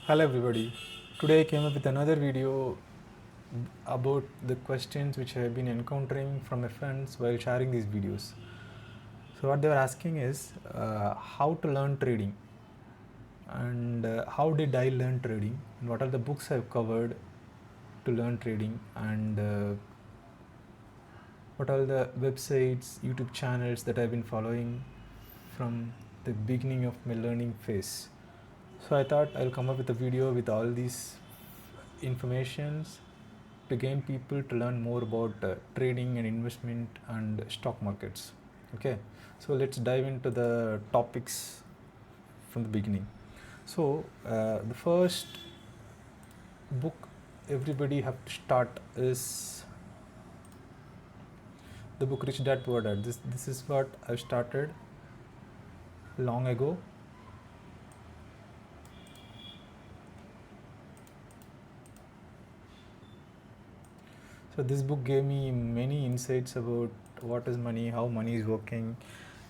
Hello everybody. Today I came up with another video about the questions which I have been encountering from my friends while sharing these videos. So what they were asking is how to learn trading and how did I learn trading and what are the books I've covered to learn trading and what are the websites, YouTube channels that I've been following from the beginning of my learning phase. So I thought I'll come up with a video with all these informations to gain people to learn more about trading and investment and stock markets. Okay, so let's dive into the topics from the beginning. So the first book everybody have to start is the book Rich Dad Poor Dad. This is what I started long ago. So this book gave me many insights about what is money, how money is working.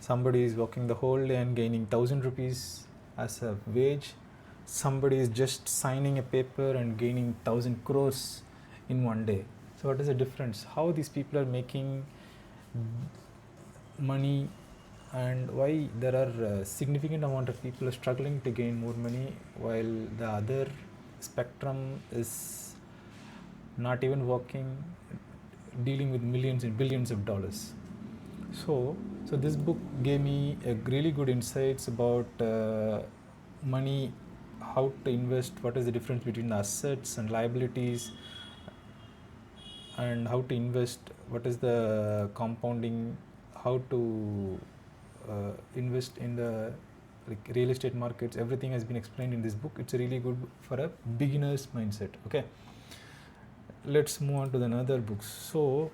Somebody is working the whole day and gaining 1,000 rupees as a wage. Somebody is just signing a paper and gaining 1,000 crores in one day. So what is the difference? How these people are making money and why there are a significant amount of people are struggling to gain more money while the other spectrum is not even working, dealing with millions and billions of dollars. So this book gave me a really good insights about money, how to invest, what is the difference between assets and liabilities, and how to invest, what is the compounding, how to invest in the real estate markets. Everything has been explained in this book. It's really good for a beginner's mindset. Okay, let's move on to the another books. So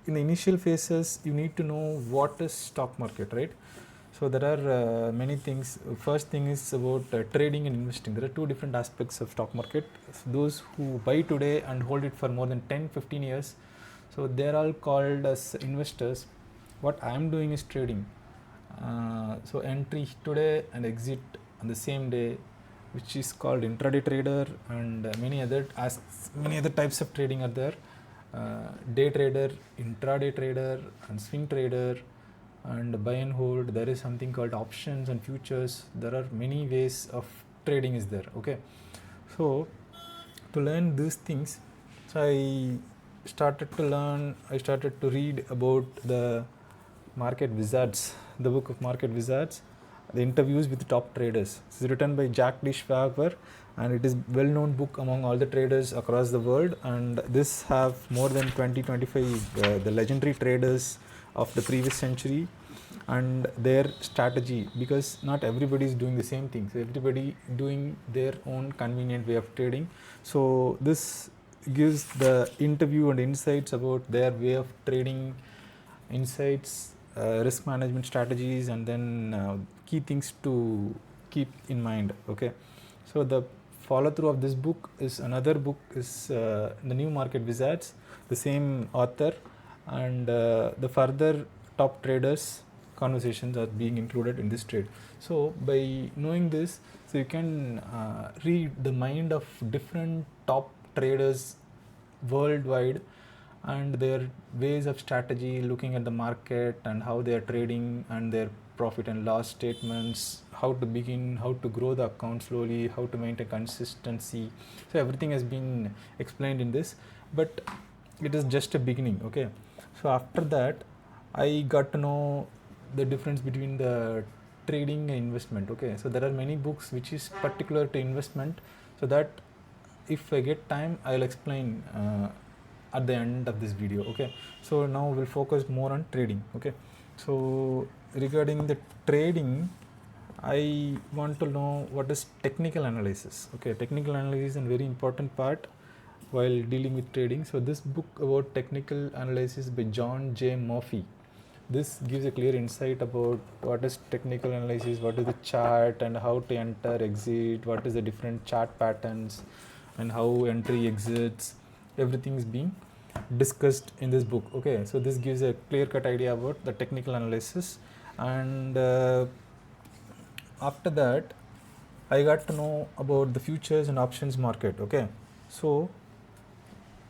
in the initial phases you need to know what is stock market, right? So there are many things. First thing is about trading and investing. There are two different aspects of stock market. Those who buy today and hold it for more than 10-15 years, so they're all called as investors. What I am doing is trading. So entry today and exit on the same day, which is called intraday trader, and many other types of trading are there. Day trader, intraday trader, and swing trader, and buy and hold. There is something called options and futures. There are many ways of trading is there. Okay, so to learn these things, so I started to read about the Market Wizards, the book of Market Wizards, the interviews with the top traders. This is written by Jack D. Schwager, and it is well-known book among all the traders across the world. And this have more than 20-25 the legendary traders of the previous century and their strategy, because not everybody is doing the same thing. So everybody doing their own convenient way of trading. So this gives the interview and insights about their way of trading, insights, risk management strategies, and then key things to keep in mind. Okay, so the follow through of this book is another book is the New Market Wizards, the same author, and the further top traders conversations are being included in this trade. So by knowing this, so you can read the mind of different top traders worldwide and their ways of strategy, looking at the market and how they are trading and their profit and loss statements, how to begin, how to grow the account slowly, how to maintain consistency. So everything has been explained in this, but it is just a beginning. Okay, so after that I got to know the difference between the trading and investment. Okay, so there are many books which is particular to investment, so that if I get time I'll explain at the end of this video. Okay, so now we'll focus more on trading. Okay, so regarding the trading, I want to know what is technical analysis. Okay, technical analysis is a very important part while dealing with trading. So this book about technical analysis by John J. Murphy, this gives a clear insight about what is technical analysis, what is the chart and how to enter, exit, what is the different chart patterns and how entry, exits, everything is being discussed in this book. Okay, so this gives a clear cut idea about the technical analysis. And after that I got to know about the futures and options market. Okay, so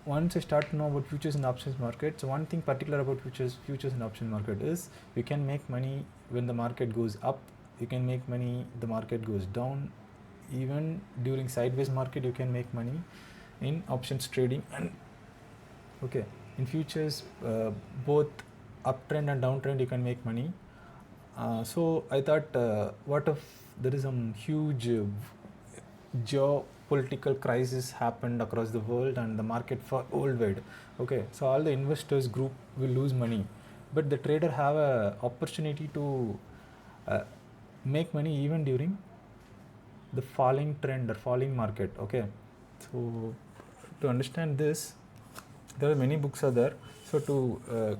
once I start to know about futures and options market, so one thing particular about futures and option market is you can make money when the market goes up, you can make money the market goes down, even during sideways market you can make money in options trading. And okay, in futures both uptrend and downtrend you can make money. So I thought, what if there is some huge geopolitical crisis happened across the world and the market for worldwide? Okay, so all the investors group will lose money, but the trader have a opportunity to make money even during the falling trend or falling market. Okay, so to understand this, there are many books are there. So to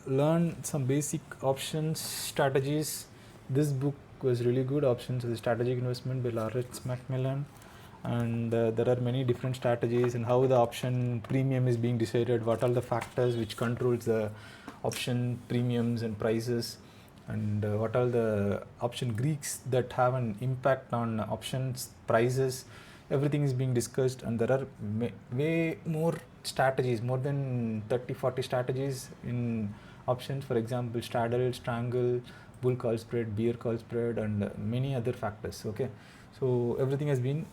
learn some basic options strategies, this book was really good. Options is a strategic investment by Lawrence Macmillan, and there are many different strategies and how the option premium is being decided, what are the factors which controls the option premiums and prices, and what are the option Greeks that have an impact on options prices. Everything is being discussed, and there are way more strategies, more than 30-40 strategies in options. For example, straddle, strangle, bull call spread, bear call spread, and many other factors. Okay, so everything has been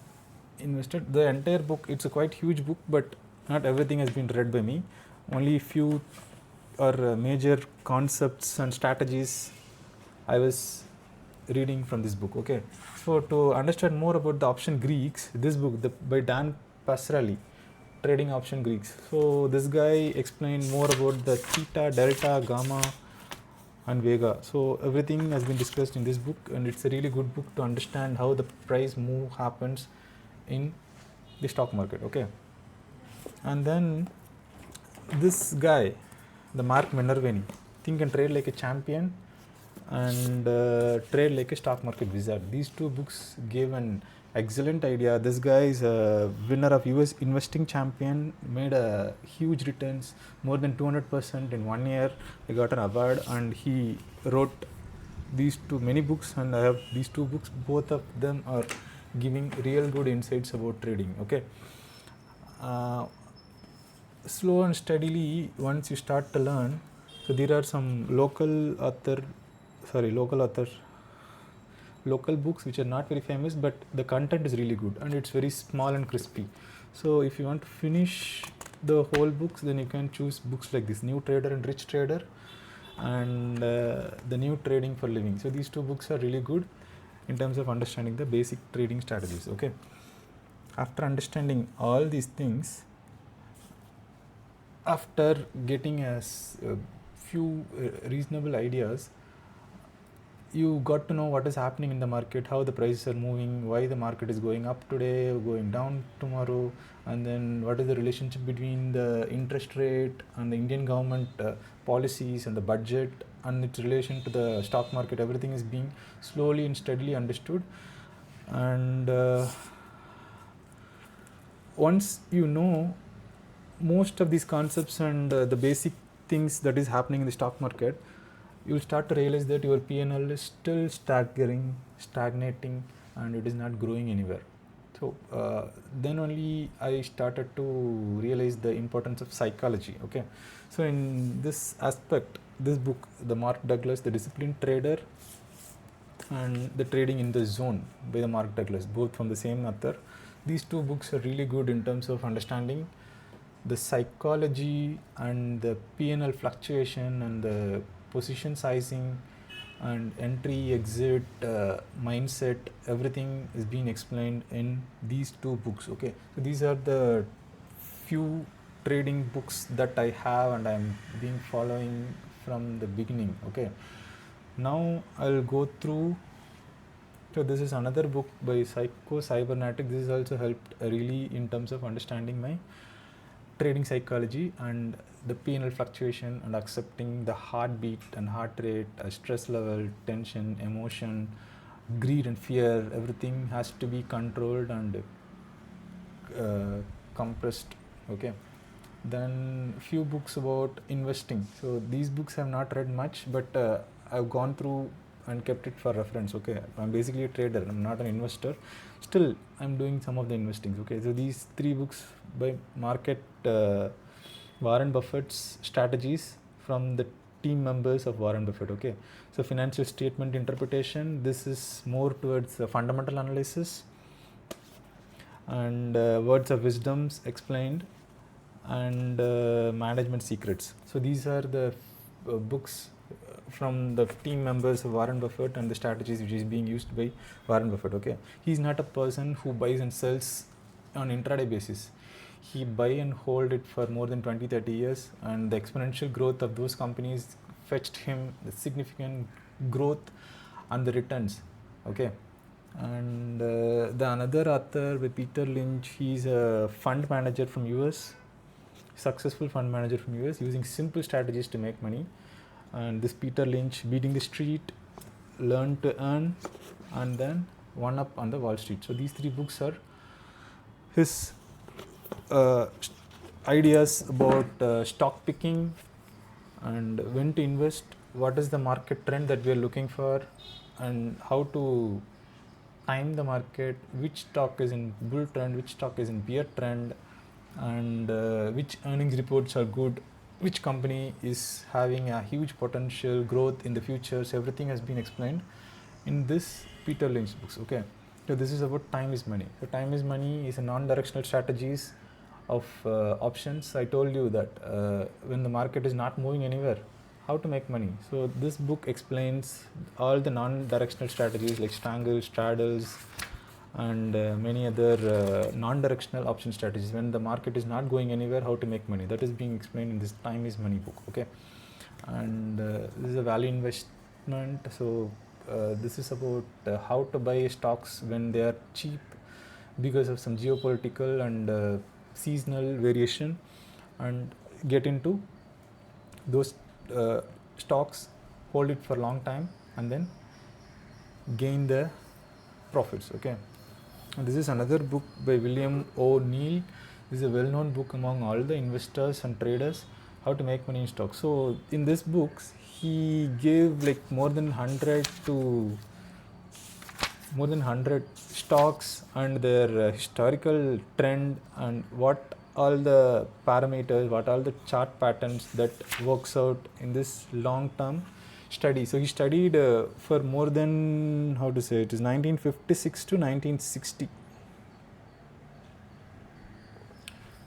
invested. The entire book, it's a quite huge book, but not everything has been read by me. Only few or major concepts and strategies I was reading from this book. Okay, so to understand more about the option Greeks, this book by Dan Passarelli, Trading Option Greeks. So this guy explained more about the theta, delta, gamma, and vega. So everything has been discussed in this book, and it's a really good book to understand how the price move happens in the stock market. Okay, and then this guy, the Mark Minervini, Think and Trade Like a Champion and Trade Like a Stock Market Wizard. These two books gave an excellent idea. This guy is a winner of US Investing Champion, made a huge returns, more than 200% in 1 year. He got an award, and he wrote these many books, and I have these two books. Both of them are giving real good insights about trading. Okay, slow and steadily, once you start to learn, so there are some local books which are not very famous, but the content is really good and it's very small and crispy. So if you want to finish the whole books, then you can choose books like this, New Trader and Rich Trader, and the New Trading for Living. So these two books are really good in terms of understanding the basic trading strategies. Okay, after understanding all these things, after getting a few reasonable ideas, you got to know what is happening in the market, how the prices are moving, why the market is going up today, going down tomorrow, and then what is the relationship between the interest rate and the Indian government policies and the budget and its relation to the stock market. Everything is being slowly and steadily understood. And once you know most of these concepts and the basic things that is happening in the stock market, you will start to realize that your P&L is still stagnating, and it is not growing anywhere. So then only I started to realize the importance of psychology. Okay, so in this aspect, this book, the Mark Douglas, The Disciplined Trader, and The Trading in the Zone by the Mark Douglas, both from the same author. These two books are really good in terms of understanding the psychology and the P&L fluctuation and the position sizing and entry exit mindset. Everything is being explained in these two books. Okay, so these are the few trading books that I have and I'm being following from the beginning. Okay, now I'll go through. So this is another book by Psycho Cybernetics. This has also helped really in terms of understanding my trading psychology and the P&L fluctuation and accepting the heartbeat and heart rate, stress level, tension, emotion, greed and fear. Everything has to be controlled and compressed. Okay, then few books about investing. So these books I have not read much, but I've gone through and kept it for reference. Okay, I'm basically a trader, I'm not an investor. Still, I'm doing some of the investing. Okay, so these 3 books by market Warren Buffett's strategies from the team members of Warren Buffett. Okay, so financial statement interpretation, this is more towards fundamental analysis, and words of wisdoms explained, and management secrets. So these are the books from the team members of Warren Buffett and the strategies which is being used by Warren Buffett. Okay, he's not a person who buys and sells on intraday basis. He buy and hold it for more than 20-30 years, and the exponential growth of those companies fetched him the significant growth and the returns. Okay, and the another author with Peter Lynch, he's a fund manager from US, successful fund manager from US, using simple strategies to make money. And this Peter Lynch, Beating the Street, Learn to Earn, and then One Up on the Wall Street. So these 3 books are his ideas about stock picking and when to invest, what is the market trend that we are looking for, and how to time the market, which stock is in bull trend, which stock is in bear trend, and which earnings reports are good, which company is having a huge potential growth in the future. So everything has been explained in this Peter Lynch books. Okay, so this is about time is money. So time is money is a non-directional strategies of options. I told you that when the market is not moving anywhere, how to make money. So this book explains all the non-directional strategies like strangles, straddles, and many other non-directional option strategies. When the market is not going anywhere, how to make money. That is being explained in this Time is Money book. Okay, and this is a value investment. So this is about how to buy stocks when they are cheap because of some geopolitical and seasonal variation, and get into those stocks, hold it for a long time, and then gain the profits. Okay, and this is another book by William O'Neill. This is a well-known book among all the investors and traders, how to make money in stocks. So in this books, he gave like more than 100 stocks and their historical trend, and what all the parameters, what all the chart patterns that works out in this long-term study. So he studied for more than, how to say, it is 1956 to 1960.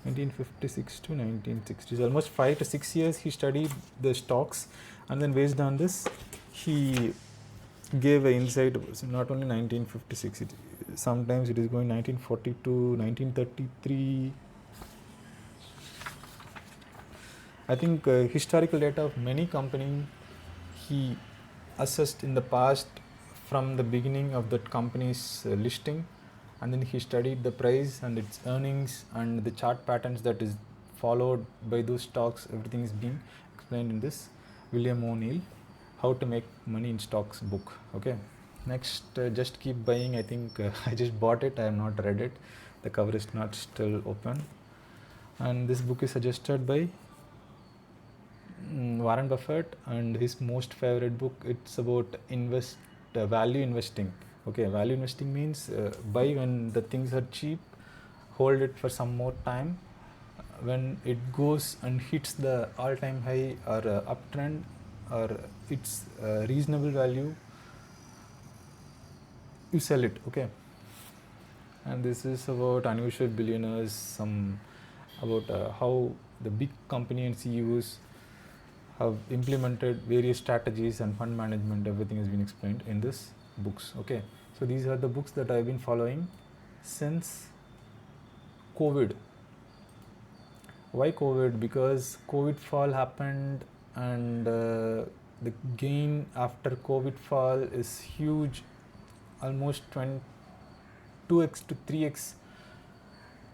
1956 to 1960. So almost 5 to 6 years he studied the stocks, and then based on this he gave an insight. Not only 1956, sometimes it is going 1942, 1933. I think historical data of many companies he assessed in the past from the beginning of that company's listing, and then he studied the price and its earnings and the chart patterns that is followed by those stocks. Everything is being explained in this William O'Neill How to Make Money in Stocks book. Okay, next, Just Keep Buying. I think I just bought it, I have not read it, the cover is not still open. And this book is suggested by Warren Buffett, and his most favorite book, it's about value investing. Okay, value investing means buy when the things are cheap, hold it for some more time, when it goes and hits the all-time high or uptrend or its reasonable value, you sell it. Okay, and this is about unusual billionaires, some about how the big company and CEOs have implemented various strategies and fund management. Everything has been explained in this books. Okay, so these are the books that I've been following since COVID. Why COVID? Because COVID fall happened, and the gain after COVID fall is huge, almost 2x to 3x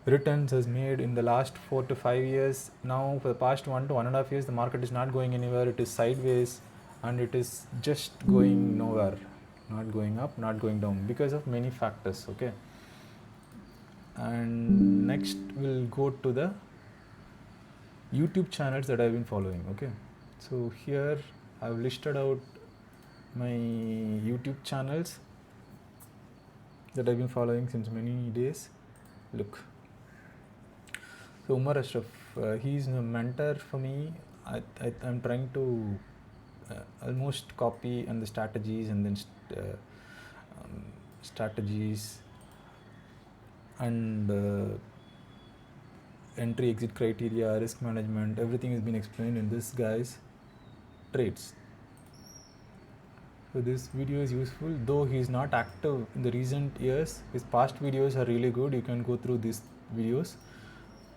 returns has made in the last 4 to 5 years. Now for the past 1 to 1.5 years, the market is not going anywhere, it is sideways, and it is just going nowhere, not going up, not going down, because of many factors. Okay, and next we'll go to the YouTube channels that I've been following. Okay, so here I've listed out my YouTube channels that I've been following since many days. Look, so Umar Ashraf, he's a mentor for me. I'm trying to almost copy and the strategies and then strategies and entry exit criteria, risk management, everything has been explained in this guy's trades. So this video is useful, though he is not active in the recent years. His past videos are really good. You can go through these videos.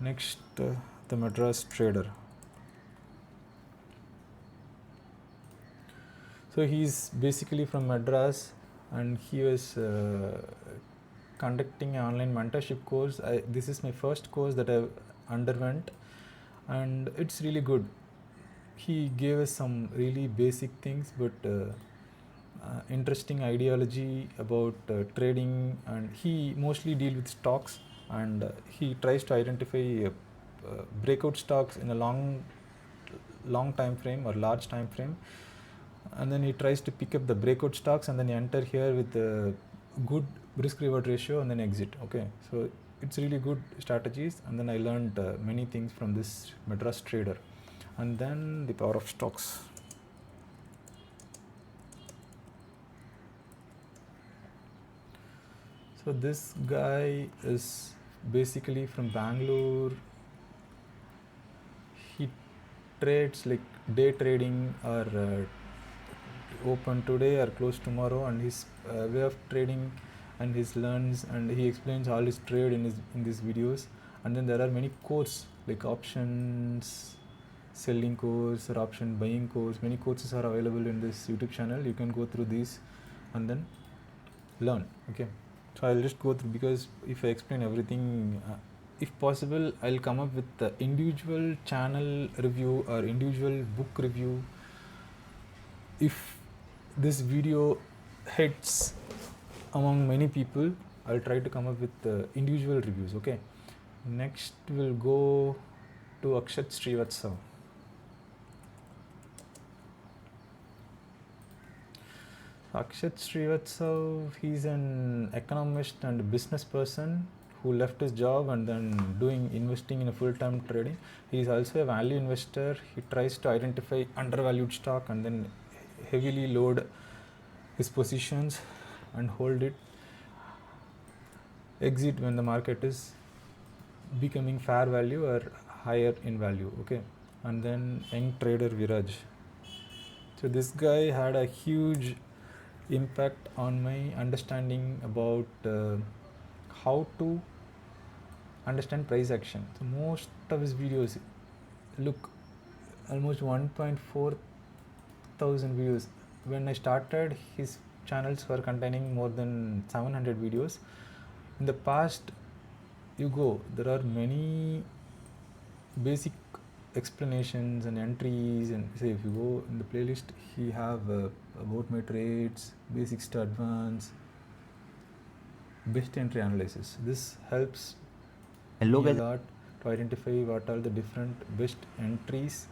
Next, the Madras trader. So he's basically from Madras, and he was conducting an online mentorship course. This is my first course that I underwent, and it's really good. He gave us some really basic things, but interesting ideology about trading, and he mostly deals with stocks, and he tries to identify breakout stocks in a long time frame or large time frame, and then he tries to pick up the breakout stocks and then enter here with a good risk reward ratio and then exit. Okay, so it's really good strategies, and then I learned many things from this Madras trader. And then the power of stocks. So this guy is basically from Bangalore. He trades like day trading or open today or close tomorrow, and his way of trading and his learns, and he explains all his trade in these videos. And then there are many courses like options selling course or option buying course. Many courses are available in this YouTube channel. You can go through these and then learn. Okay, so I'll just go through, because if I explain everything, if possible I'll come up with the individual channel review or individual book review. If this video hits among many people, I'll try to come up with individual reviews. Okay, next we'll go to Akshat Srivatsav. Akshat Srivatsav, he's an economist and business person who left his job and then investing in a full-time trading. He is also a value investor. He tries to identify undervalued stock and then heavily load his positions and hold it, exit when the market is becoming fair value or higher in value. Okay, and then young trader Viraj. So this guy had a huge impact on my understanding about how to understand price action. So most of his videos, look, almost 1.4 thousand views. When I started, his channels were containing more than 700 videos. In the past, there are many basic explanations and entries, and say if you go in the playlist, he have about my trades, basics to advance, best entry analysis. This helps me a lot to identify what are the different best entries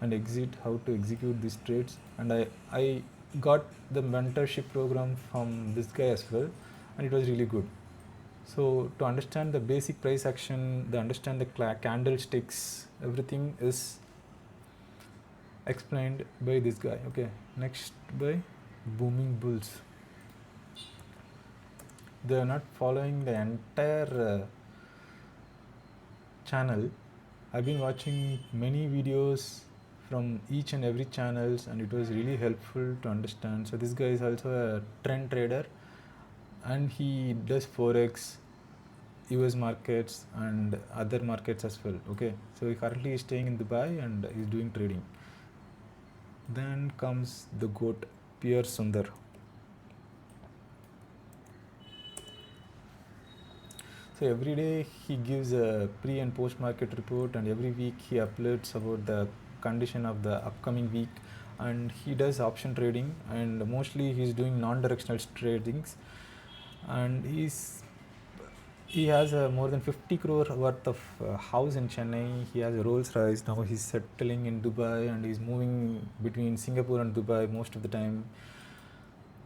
and exit, how to execute these trades. And I got the mentorship program from this guy as well, and it was really good. So to understand the basic price action, understand the candlesticks, everything is explained by this guy. Okay, next by Booming Bulls. They are not following the entire channel. I've been watching many videos from each and every channels, and it was really helpful to understand. So this guy is also a trend trader, and he does forex, US markets and other markets as well. Okay, so he currently is staying in Dubai and he's doing trading. Then comes the GOAT, Pierre Sundar. So every day he gives a pre and post market report, and every week he uploads about the condition of the upcoming week, and he does option trading, and mostly he's doing non-directional tradings, and he has more than 50 crore worth of house in Chennai. He has a Rolls Royce. Now he's settling in Dubai, and he's moving between Singapore and Dubai most of the time.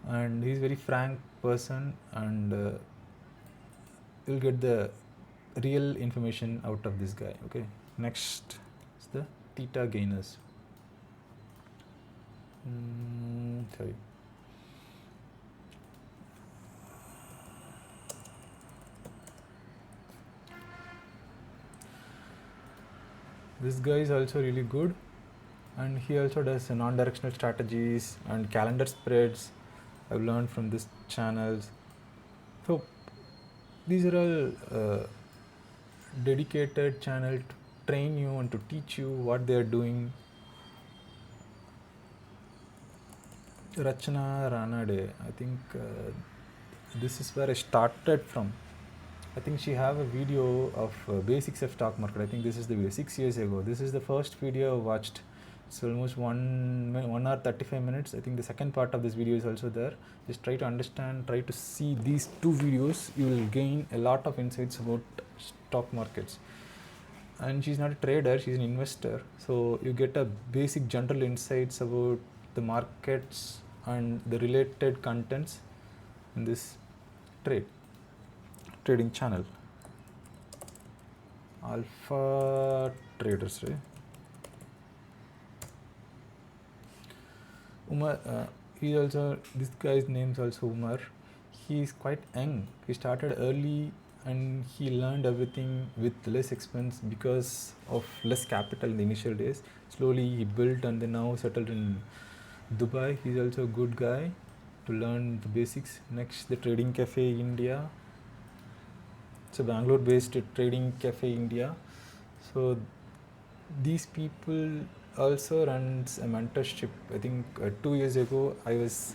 and he's very frank person, and you'll get the real information out of this guy. Okay, next is the theta gainers. Sorry. This guy is also really good, and he also does non-directional strategies and calendar spreads. I've learned from this channels. So these are all dedicated channel to train you and to teach you what they are doing. Rachana Ranade, I think this is where I started from. I think she have a video of basics of stock market. I think this is the video 6 years ago. This is the first video I watched. It's almost 1 hour 35 minutes. I think the second part of this video is also there. Just try to understand, try to see these two videos. You will gain a lot of insights about stock markets. And she's not a trader, she's an investor. So you get a basic general insights about the markets and the related contents in this trading channel. Alpha traders, right? Umar, he also, this guy's name's also Umar. He's quite young. He started early and he learned everything with less expense because of less capital in the initial days. Slowly he built and then now settled in Dubai. He's also a good guy to learn the basics. Next, the Trading Cafe India. It's a Bangalore based Trading Cafe India. So these people also runs a mentorship. I think 2 years ago I was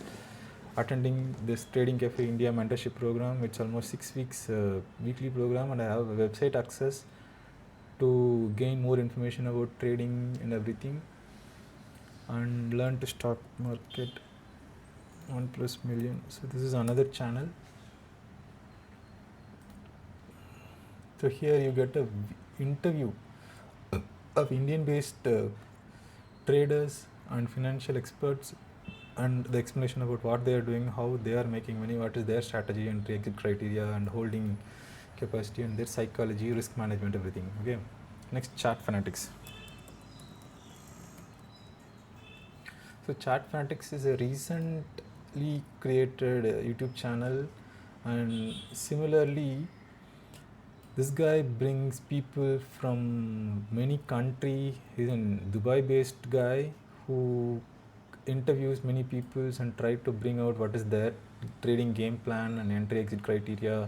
attending this Trading Cafe India mentorship program. It's almost 6 weeks weekly program, and I have a website access to gain more information about trading and everything, and learn to stock market 1+ million. So this is another channel. So here you get a interview of Indian based traders and financial experts, and the explanation about what they are doing, how they are making money, what is their strategy and exit criteria and holding capacity, and their psychology, risk management, everything. Okay, next, chart fanatics. So chart fanatics is a recently created YouTube channel, and similarly this guy brings people from many countries. He's a Dubai based guy who interviews many people and try to bring out what is their trading game plan and entry exit criteria,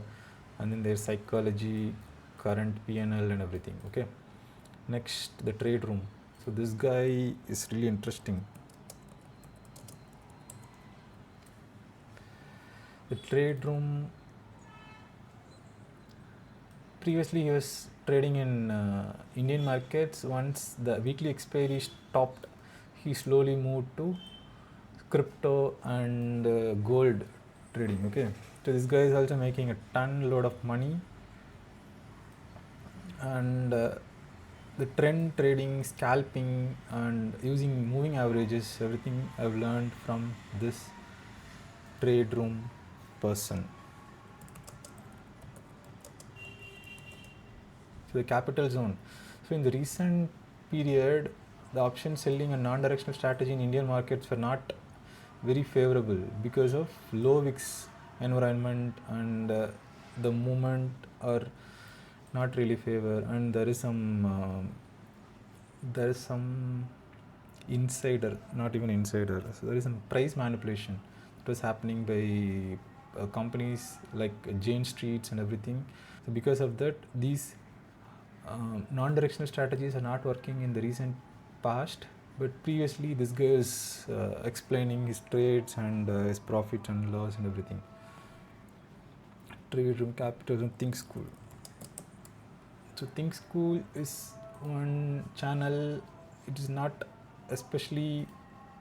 and then their psychology, current PNL and everything. Okay, next, the trade room. So this guy is really interesting. The trade room, previously he was trading in Indian markets. Once the weekly expiry stopped, he slowly moved to crypto and gold trading. Okay, so this guy is also making a load of money, and the trend trading, scalping and using moving averages, everything I've learned from this trade room person. So the capital zone. So in the recent period, the option selling and non-directional strategy in Indian markets were not very favorable because of low VIX environment, and the movement are not really favor, and there is some insider, not even insider. So there is some price manipulation that was happening by companies like Jane Streets and everything. So because of that, these non-directional strategies are not working in the recent past, but previously this guy is explaining his trades and his profit and loss and everything. Trade room, capitalism, Think School. So Think School is one channel. It is not especially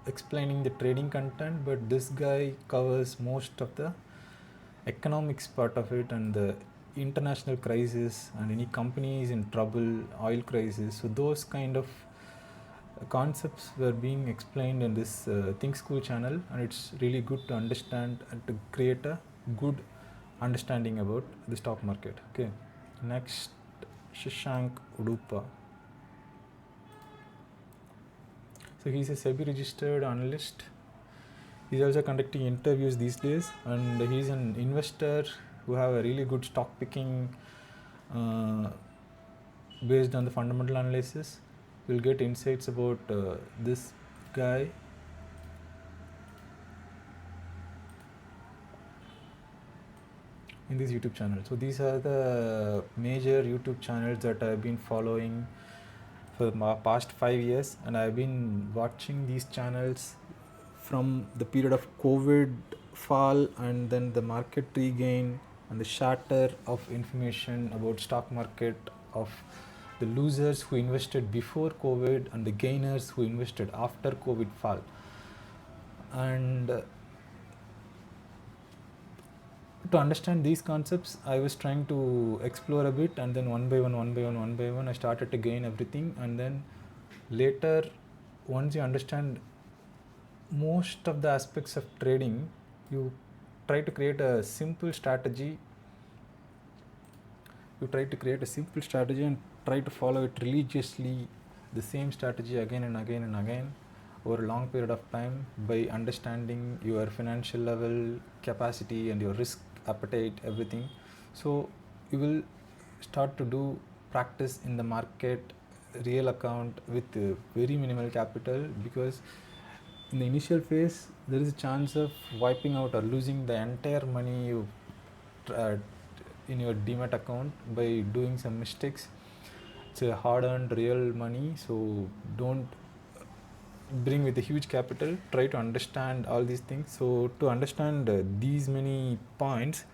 explaining the trading content, but this guy covers most of the economics part of it, and the international crisis and any companies in trouble, oil crisis. So those kind of concepts were being explained in this Think School channel, and it's really good to understand and to create a good understanding about the stock market. Okay, next, Shashank Udupa. So he's a SEBI registered analyst. He's also conducting interviews these days, and he's an investor who have a really good stock picking based on the fundamental analysis. You'll get insights about this guy. In this YouTube channel. So these are the major YouTube channels that I've been following for the past 5 years, and I've been watching these channels from the period of COVID fall and then the market regain and the shatter of information about stock market of the losers who invested before COVID and the gainers who invested after COVID fall. And to understand these concepts, I was trying to explore a bit, and then one by one, I started to gain everything. And then later, once you understand most of the aspects of trading, you try to create a simple strategy. And try to follow it religiously, the same strategy again and again over a long period of time, by understanding your financial level, capacity, and your risk appetite, everything. So you will start to do practice in the market, real account, with very minimal capital, because in the initial phase there is a chance of wiping out or losing the entire money you in your demat account by doing some mistakes. It's a hard-earned real money, so don't bring with a huge capital. Try to understand all these things. So to understand these many points,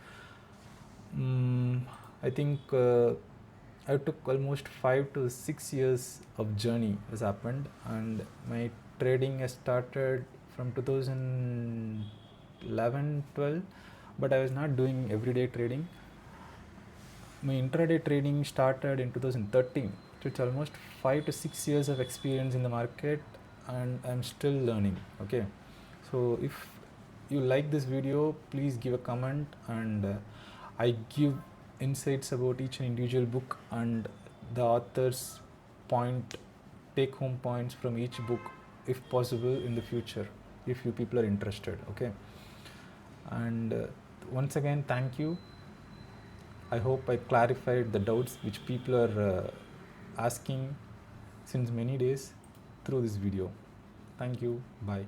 I think I took almost 5 to 6 years of journey has happened, and my trading has started from 2011-12, but I was not doing everyday trading. My intraday trading started in 2013, so it's almost 5 to 6 years of experience in the market, and I'm still learning. Okay, so if you like this video, please give a comment, and I give insights about each and individual book and the author's take home points from each book, if possible, in the future, if you people are interested. Okay, and once again, thank you. I hope I clarified the doubts which people are asking since many days through this video. Thank you. Bye.